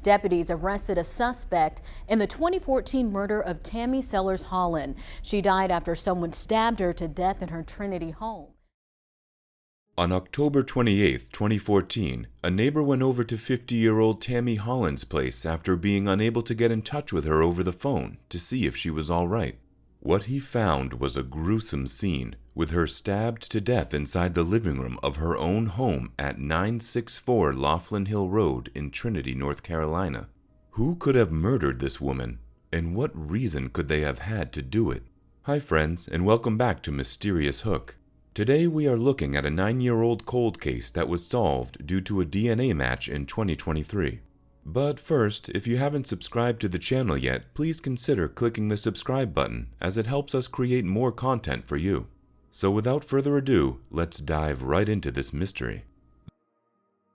Deputies arrested a suspect in the 2014 murder of Tammy Holland. She died after someone stabbed her to death in her Trinity home. On October 28, 2014, a neighbor went over to 50-year-old Tammy Holland's place after being unable to get in touch with her over the phone to see if she was all right. What he found was a gruesome scene, with her stabbed to death inside the living room of her own home at 964 Laughlin Hill Road in Trinity, North Carolina. Who could have murdered this woman, and what reason could they have had to do it? Hi friends, and welcome back to Mysterious Hook. Today we are looking at a 9-year-old cold case that was solved due to a DNA match in 2023. But first, if you haven't subscribed to the channel yet, please consider clicking the subscribe button, as it helps us create more content for you. So without further ado, let's dive right into this mystery.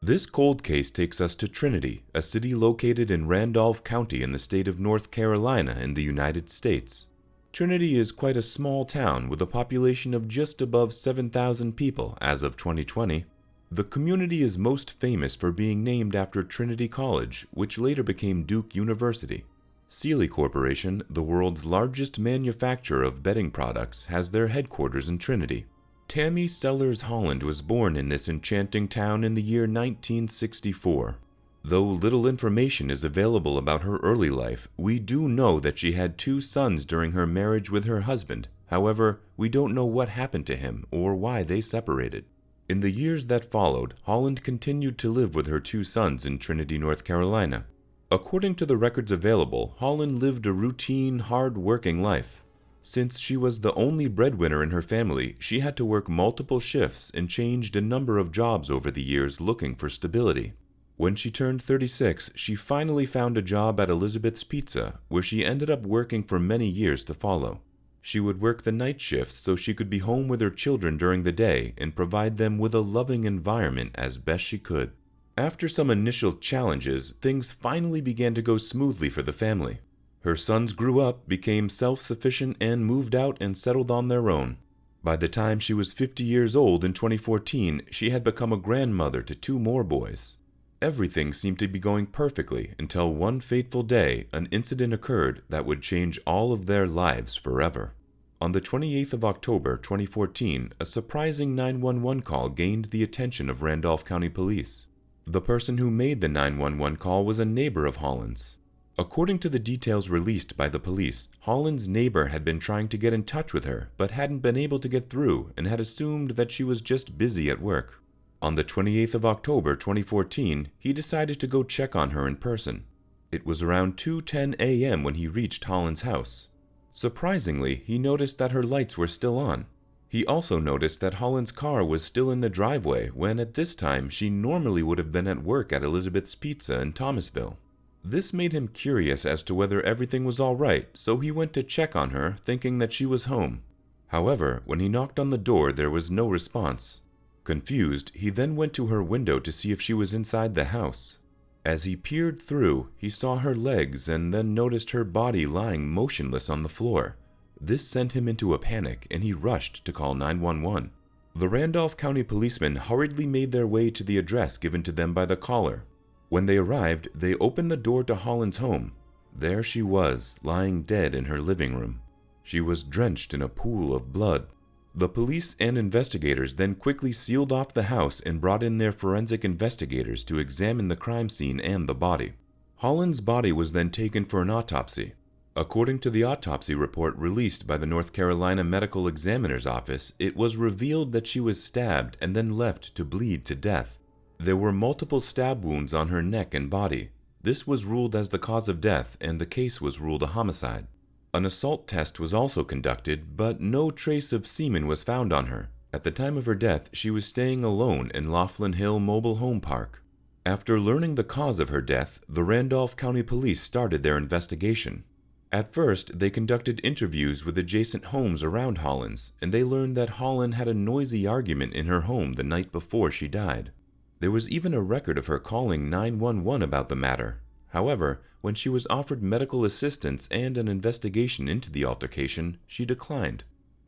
This cold case takes us to Trinity, a city located in Randolph County in the state of North Carolina in the United States. Trinity is quite a small town with a population of just above 7,000 people as of 2020. The community is most famous for being named after Trinity College, which later became Duke University. Sealy Corporation, the world's largest manufacturer of bedding products, has their headquarters in Trinity. Tammy Holland was born in this enchanting town in the year 1964. Though little information is available about her early life, we do know that she had 2 sons during her marriage with her husband. However, we don't know what happened to him or why they separated. In the years that followed, Holland continued to live with her 2 sons in Trinity, North Carolina. According to the records available, Holland lived a routine, hard-working life. Since she was the only breadwinner in her family, she had to work multiple shifts and changed a number of jobs over the years looking for stability. When she turned 36, she finally found a job at Elizabeth's Pizza, where she ended up working for many years to follow. She would work the night shifts so she could be home with her children during the day and provide them with a loving environment as best she could. After some initial challenges, things finally began to go smoothly for the family. Her sons grew up, became self-sufficient, and moved out and settled on their own. By the time she was 50 years old in 2014, she had become a grandmother to 2 more boys. Everything seemed to be going perfectly until one fateful day, an incident occurred that would change all of their lives forever. On the 28th of October 2014, a surprising 911 call gained the attention of Randolph County Police. The person who made the 911 call was a neighbor of Holland's. According to the details released by the police, Holland's neighbor had been trying to get in touch with her but hadn't been able to get through and had assumed that she was just busy at work. On the 28th of October 2014, he decided to go check on her in person. It was around 2:10 a.m. when he reached Holland's house. Surprisingly, he noticed that her lights were still on. He also noticed that Holland's car was still in the driveway when at this time she normally would have been at work at Elizabeth's Pizza in Thomasville. This made him curious as to whether everything was all right, so he went to check on her, thinking that she was home. However, when he knocked on the door, there was no response. Confused, he then went to her window to see if she was inside the house. As he peered through, he saw her legs and then noticed her body lying motionless on the floor. This sent him into a panic, and he rushed to call 911. The Randolph County policemen hurriedly made their way to the address given to them by the caller. When they arrived, they opened the door to Holland's home. There she was, lying dead in her living room. She was drenched in a pool of blood. The police and investigators then quickly sealed off the house and brought in their forensic investigators to examine the crime scene and the body. Holland's body was then taken for an autopsy. According to the autopsy report released by the North Carolina Medical Examiner's Office, it was revealed that she was stabbed and then left to bleed to death. There were multiple stab wounds on her neck and body. This was ruled as the cause of death, and the case was ruled a homicide. An assault test was also conducted, but no trace of semen was found on her. At the time of her death, she was staying alone in Laughlin Hill Mobile Home Park. After learning the cause of her death, the Randolph County Police started their investigation. At first, they conducted interviews with adjacent homes around Holland's, and they learned that Holland had a noisy argument in her home the night before she died. There was even a record of her calling 911 about the matter. However, when she was offered medical assistance and an investigation into the altercation, she declined.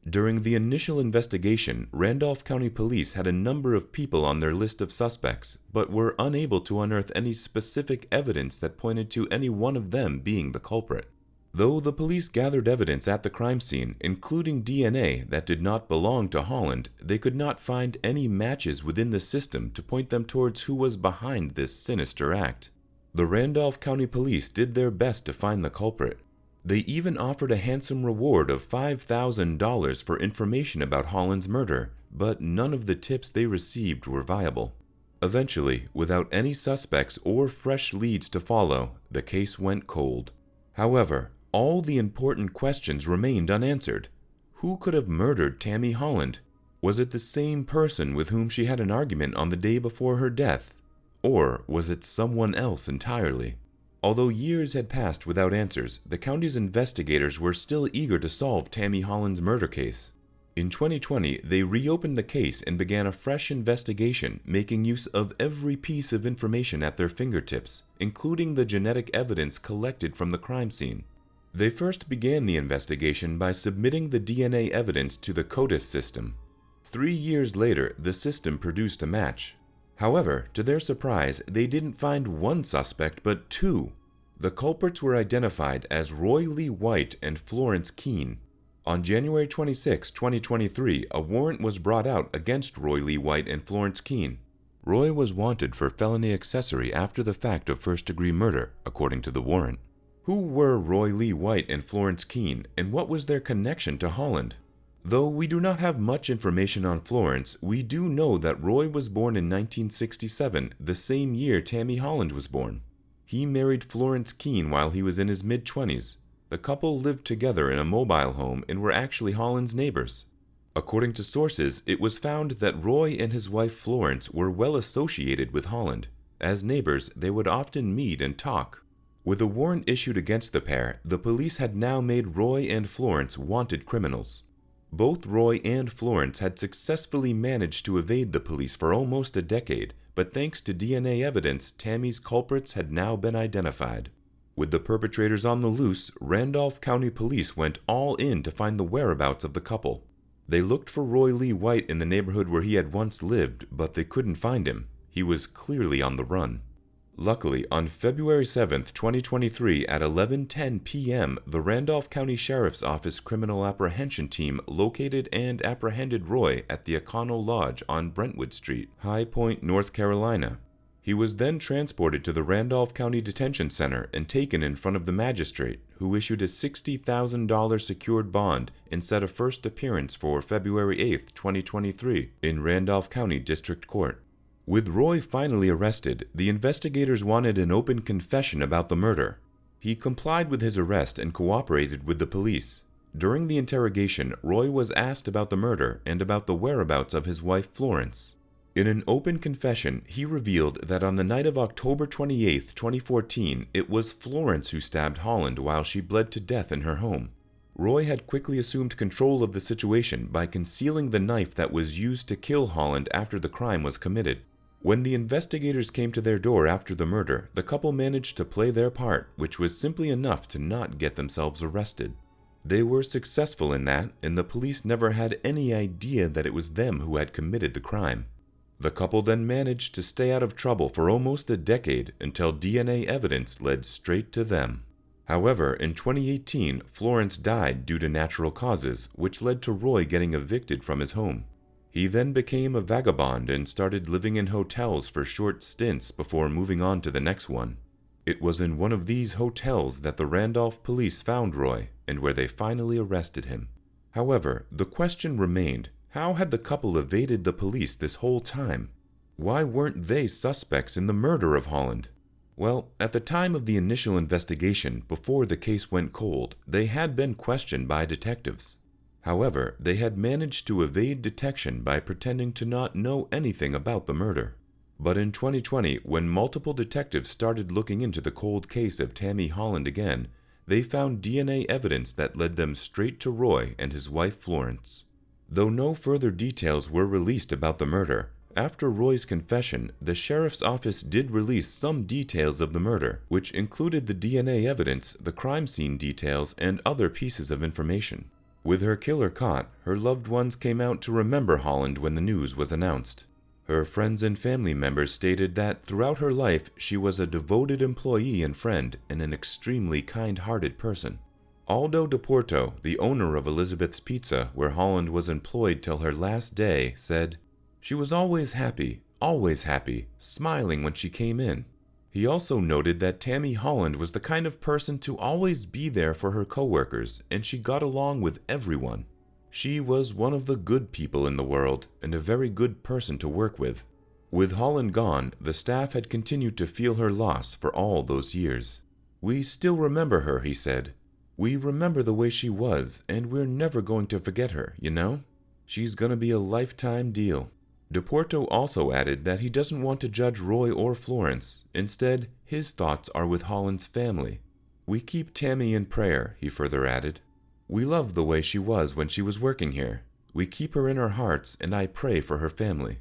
During the initial investigation, Randolph County Police had a number of people on their list of suspects, but were unable to unearth any specific evidence that pointed to any one of them being the culprit. Though the police gathered evidence at the crime scene, including DNA that did not belong to Holland, they could not find any matches within the system to point them towards who was behind this sinister act. The Randolph County Police did their best to find the culprit. They even offered a handsome reward of $5,000 for information about Holland's murder, but none of the tips they received were viable. Eventually, without any suspects or fresh leads to follow, the case went cold. However, all the important questions remained unanswered. Who could have murdered Tammy Holland? Was it the same person with whom she had an argument on the day before her death? Or was it someone else entirely? Although years had passed without answers, the county's investigators were still eager to solve Tammy Holland's murder case. In 2020, they reopened the case and began a fresh investigation, making use of every piece of information at their fingertips, including the genetic evidence collected from the crime scene. They first began the investigation by submitting the DNA evidence to the CULPRIT system. 3 years later, the system produced a match. However, to their surprise, they didn't find one suspect but two. The culprits were identified as Roy Lee White and Florence Keene. On January 26, 2023, a warrant was brought out against Roy Lee White and Florence Keene. Roy was wanted for felony accessory after the fact of first-degree murder, according to the warrant. Who were Roy Lee White and Florence Keene, and what was their connection to Holland? Though we do not have much information on Florence, we do know that Roy was born in 1967, the same year Tammy Holland was born. He married Florence Keene while he was in his mid-20s. The couple lived together in a mobile home and were actually Holland's neighbors. According to sources, it was found that Roy and his wife Florence were well associated with Holland. As neighbors, they would often meet and talk. With a warrant issued against the pair, the police had now made Roy and Florence wanted criminals. Both Roy and Florence had successfully managed to evade the police for almost a decade, but thanks to DNA evidence, Tammy's culprits had now been identified. With the perpetrators on the loose, Randolph County Police went all in to find the whereabouts of the couple. They looked for Roy Lee White in the neighborhood where he had once lived, but they couldn't find him. He was clearly on the run. Luckily, on February 7, 2023 at 11:10 p.m., the Randolph County Sheriff's Office Criminal Apprehension Team located and apprehended Roy at the Econo Lodge on Brentwood Street, High Point, North Carolina. He was then transported to the Randolph County Detention Center and taken in front of the magistrate, who issued a $60,000 secured bond and set a first appearance for February 8, 2023, in Randolph County District Court. With Roy finally arrested, the investigators wanted an open confession about the murder. He complied with his arrest and cooperated with the police. During the interrogation, Roy was asked about the murder and about the whereabouts of his wife Florence. In an open confession, he revealed that on the night of October 28, 2014, it was Florence who stabbed Holland while she bled to death in her home. Roy had quickly assumed control of the situation by concealing the knife that was used to kill Holland after the crime was committed. When the investigators came to their door after the murder, the couple managed to play their part, which was simply enough to not get themselves arrested. They were successful in that, and the police never had any idea that it was them who had committed the crime. The couple then managed to stay out of trouble for almost a decade until DNA evidence led straight to them. However, in 2018, Florence died due to natural causes, which led to Roy getting evicted from his home. He then became a vagabond and started living in hotels for short stints before moving on to the next one. It was in one of these hotels that the Randolph police found Roy and where they finally arrested him. However, the question remained, how had the couple evaded the police this whole time? Why weren't they suspects in the murder of Holland? Well, at the time of the initial investigation, before the case went cold, they had been questioned by detectives. However, they had managed to evade detection by pretending to not know anything about the murder. But in 2020, when multiple detectives started looking into the cold case of Tammy Holland again, they found DNA evidence that led them straight to Roy and his wife Florence. Though no further details were released about the murder, after Roy's confession, the sheriff's office did release some details of the murder, which included the DNA evidence, the crime scene details, and other pieces of information. With her killer caught, her loved ones came out to remember Holland when the news was announced. Her friends and family members stated that throughout her life she was a devoted employee and friend and an extremely kind-hearted person. Aldo DePorto, the owner of Elizabeth's Pizza, where Holland was employed till her last day, said, "She was always happy, smiling when she came in." He also noted that Tammy Holland was the kind of person to always be there for her coworkers, and she got along with everyone. She was one of the good people in the world, and a very good person to work with. With Holland gone, the staff had continued to feel her loss for all those years. "We still remember her," he said. "We remember the way she was, and we're never going to forget her, you know? She's gonna be a lifetime deal." DePorto also added that he doesn't want to judge Roy or Florence. Instead, his thoughts are with Holland's family. "We keep Tammy in prayer," he further added. "We love the way she was when she was working here. We keep her in our hearts, and I pray for her family."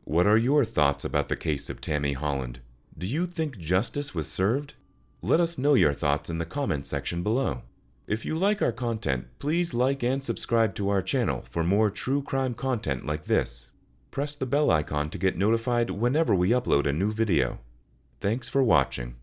What are your thoughts about the case of Tammy Holland? Do you think justice was served? Let us know your thoughts in the comment section below. If you like our content, please like and subscribe to our channel for more true crime content like this. Press the bell icon to get notified whenever we upload a new video. Thanks for watching.